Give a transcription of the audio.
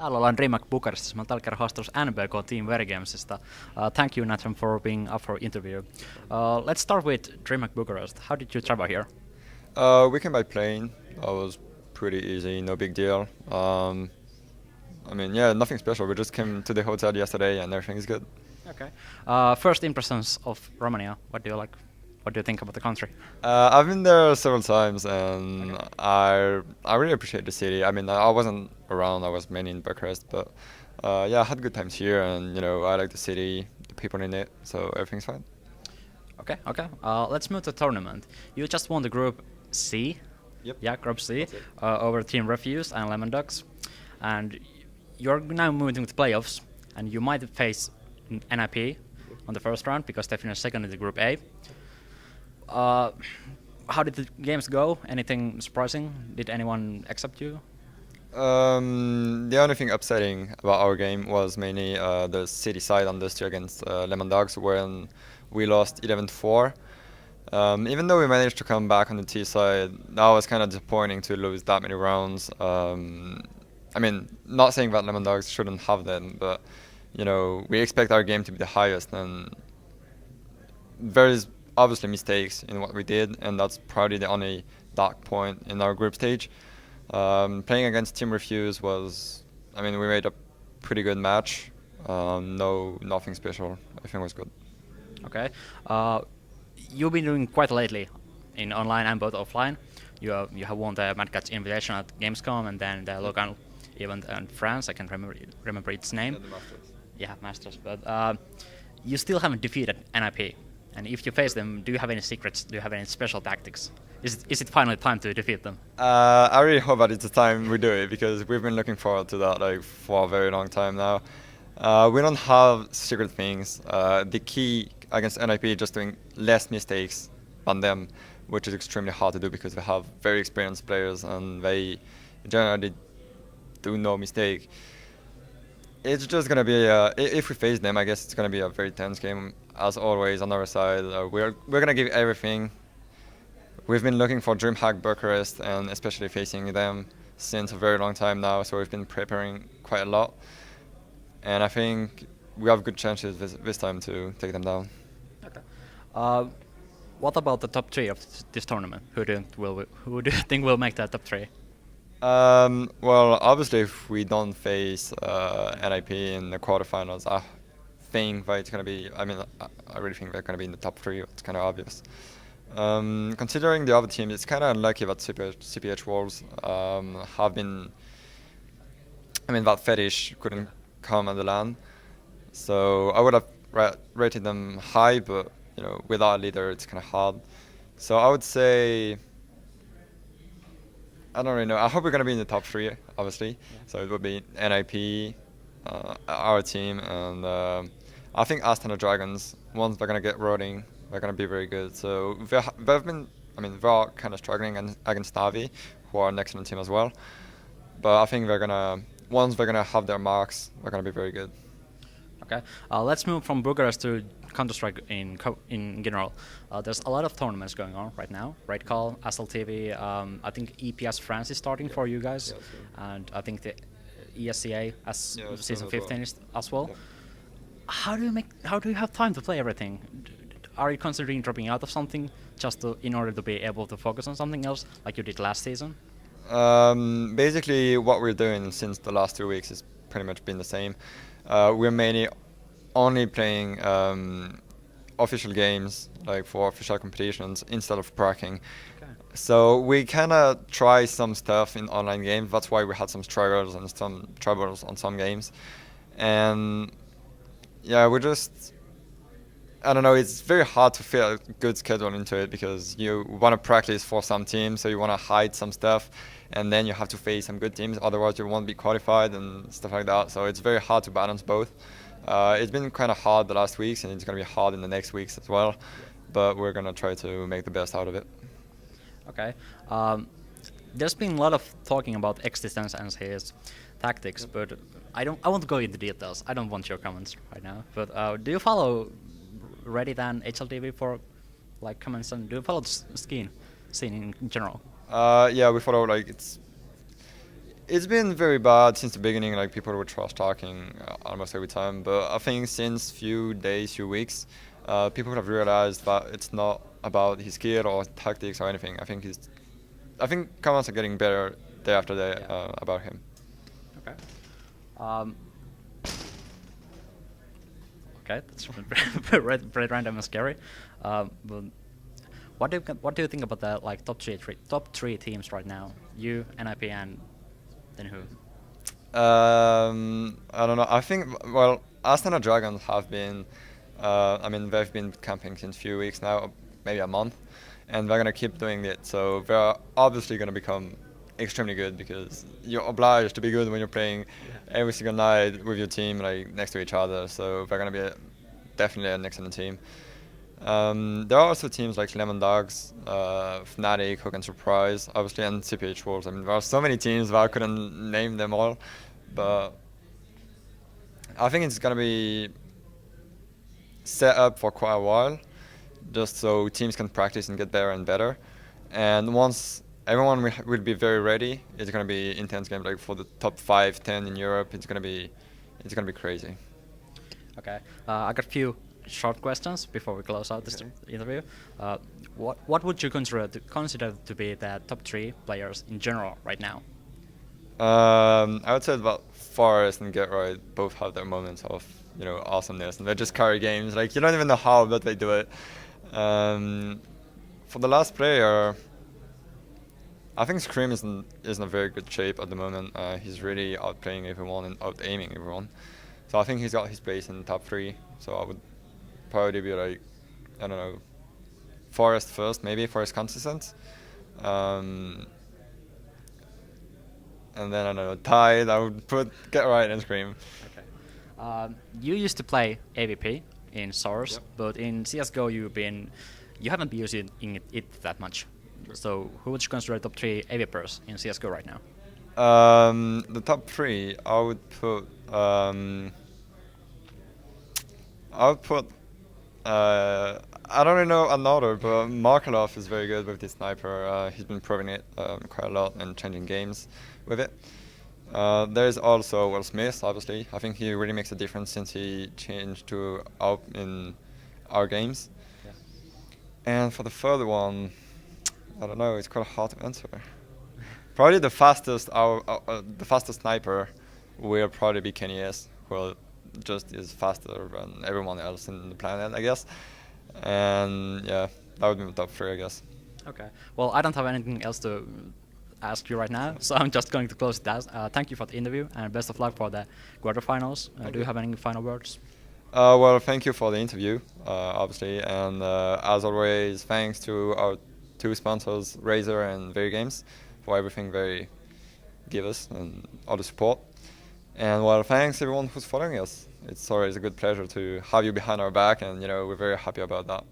Täällä ollaan DreamHack Bukarestissa. Mä oon tällä kerran haastelussa NBK Team VeryGamesista. Thank you, Nathan, for being up for interview. Let's start with DreamHack Bucharest. How did you travel here? We came by plane. That was pretty easy, no big deal. Nothing special. We just came to the hotel yesterday and everything is good. Okay. First impressions of Romania. What do you like? What do you think about the country? I've been there several times and I really appreciate the city. I mean, I wasn't around. I was mainly in Bucharest, but I had good times here, and I like the city, the people in it, so everything's fine. Okay. Let's move to tournament. You just won the Group C. Yep. Yeah, Group C over Team Refuse and Lemon Ducks, and you're now moving to playoffs, and you might face NIP on the first round because they finished second in the Group A. How did the games go? Anything surprising? Did anyone accept you? The only thing upsetting about our game was mainly the city side on this year against Lemon Dogs when we lost 11-4. Even though we managed to come back on the T side, that was kind of disappointing to lose that many rounds. Not saying that Lemon Dogs shouldn't have them, but we expect our game to be the highest, and there is obviously mistakes in what we did, and that's probably the only dark point in our group stage. Playing against Team Refuse we made a pretty good match. Nothing special. Everything was good. Okay. You've been doing quite lately in online and both offline. You have won the Mad Catz invitation at Gamescom and then the local event in France. I can't remember its name. Yeah, the Masters. Yeah, Masters. But you still haven't defeated NIP. And if you face them, do you have any secrets? Do you have any special tactics? Is it finally time to defeat them? I really hope that it's the time we do it, because we've been looking forward to that for a very long time now. We don't have secret things. The key against NIP is just doing less mistakes than them, which is extremely hard to do because they have very experienced players and they generally do no mistake. It's just going to be, if we face them, I guess it's going to be a very tense game. As always, on our side, we're going to give everything. We've been looking for DreamHack Bucharest and especially facing them since a very long time now, so we've been preparing quite a lot. And I think we have good chances this time to take them down. Okay. What about the top three of this tournament? Who do you think will make that top three? Well, obviously, if we don't face NIP in the quarterfinals, I think that it's going to be. I really think they're going to be in the top three. It's kind of obvious. Considering the other teams, it's kind of unlucky that CPH Wolves have been. That Fetish couldn't come on the land, so I would have rated them high, but without a leader, it's kind of hard. So I would say. I don't really know. I hope we're going to be in the top three, obviously. Yeah. So it would be NIP, our team, and I think Astana Dragons. Once they're going to get rolling, they're going to be very good. So they've been. They are kind of struggling against Navi, who are an excellent team as well. But I think once they're gonna have their marks, they're gonna be very good. Okay. Let's move from Bucharest to Counter-Strike in general. There's a lot of tournaments going on right now. Right Call, SLTV. I think EPS France is starting for you guys, and I think the ESCA season 15 is as well. Yeah. How do you have time to play everything? Are you considering dropping out of something just in order to be able to focus on something else, like you did last season? Basically, what we're doing since the last 2 weeks has pretty much been the same. We're mainly only playing official games, like for official competitions, instead of pracking. Okay. So we kind of try some stuff in online games. That's why we had some struggles and some troubles on some games. And we're just. I don't know, it's very hard to fit a good schedule into it because you want to practice for some teams, so you want to hide some stuff, and then you have to face some good teams, otherwise you won't be qualified and stuff like that. So it's very hard to balance both. It's been kind of hard the last weeks, and it's going to be hard in the next weeks as well, but we're going to try to make the best out of it. Okay. There's been a lot of talking about Existence and his tactics, but I want to go into details. I don't want your comments right now. But do you follow Reddit and HLTV for comments, and do you follow the scene in general? We follow It's been very bad since the beginning. Like people were trash talking almost every time. But I think since few days, few weeks, people have realized that it's not about his skill or tactics or anything. I think comments are getting better day after day about him. Okay. Okay, that's very random and scary. But what do you think about the like top three teams right now? You, NIP, and then who? I don't know. I think Astana Dragons have been. I mean, they've been camping since a few weeks now, maybe a month, and they're gonna keep doing it. So they're obviously gonna become extremely good because you're obliged to be good when you're playing every single night with your team like next to each other. So they're gonna be definitely an excellent team. There are also teams like Lemon Dogs, Fnatic, who can surprise, obviously, and CPH Wolves. I mean, there are so many teams that I couldn't name them all, but I think it's gonna be set up for quite a while, just so teams can practice and get better and better. And once everyone will be very ready, it's gonna be intense game. Like for the top 5, 10 in Europe, it's gonna be crazy. Okay, I got a few short questions before we close out this interview. What would you consider to be the top three players in general right now? I would say about Forest and Get Right both have their moments of awesomeness, and they just carry games. Like you don't even know how, but they do it. For the last player, I think Scream is in a very good shape at the moment. He's really outplaying everyone and out-aiming everyone. So I think he's got his place in the top 3. So I would probably be like, I don't know, Forest first, maybe Forest consistent. And then, I don't know, tied, I would put Get Right and Scream. Okay. You used to play AVP in Source, but in CSGO you haven't been using it that much. Sure. So who would you consider top 3 AVPers in CSGO right now? The top 3, I would put I don't really know another, but Markelov is very good with the sniper. He's been proving it quite a lot and changing games with it. There's also Schmitt, obviously. I think he really makes a difference since he changed to out in our games. Yeah. And for the third one, I don't know. It's quite hard to answer. Probably the fastest sniper will probably be Kenny S, who just is faster than everyone else in the planet, I guess. And yeah, that would be my top 3, I guess. Okay. Well, I don't have anything else to ask you right now, so I'm just going to close that. Thank you for the interview, and best of luck for the quarterfinals. Do you have any final words? Well, thank you for the interview, obviously, and as always, thanks to our 2 sponsors, Razer and VeryGames, for everything they give us and all the support. And well, thanks everyone who's following us. It's always a good pleasure to have you behind our back, and we're very happy about that.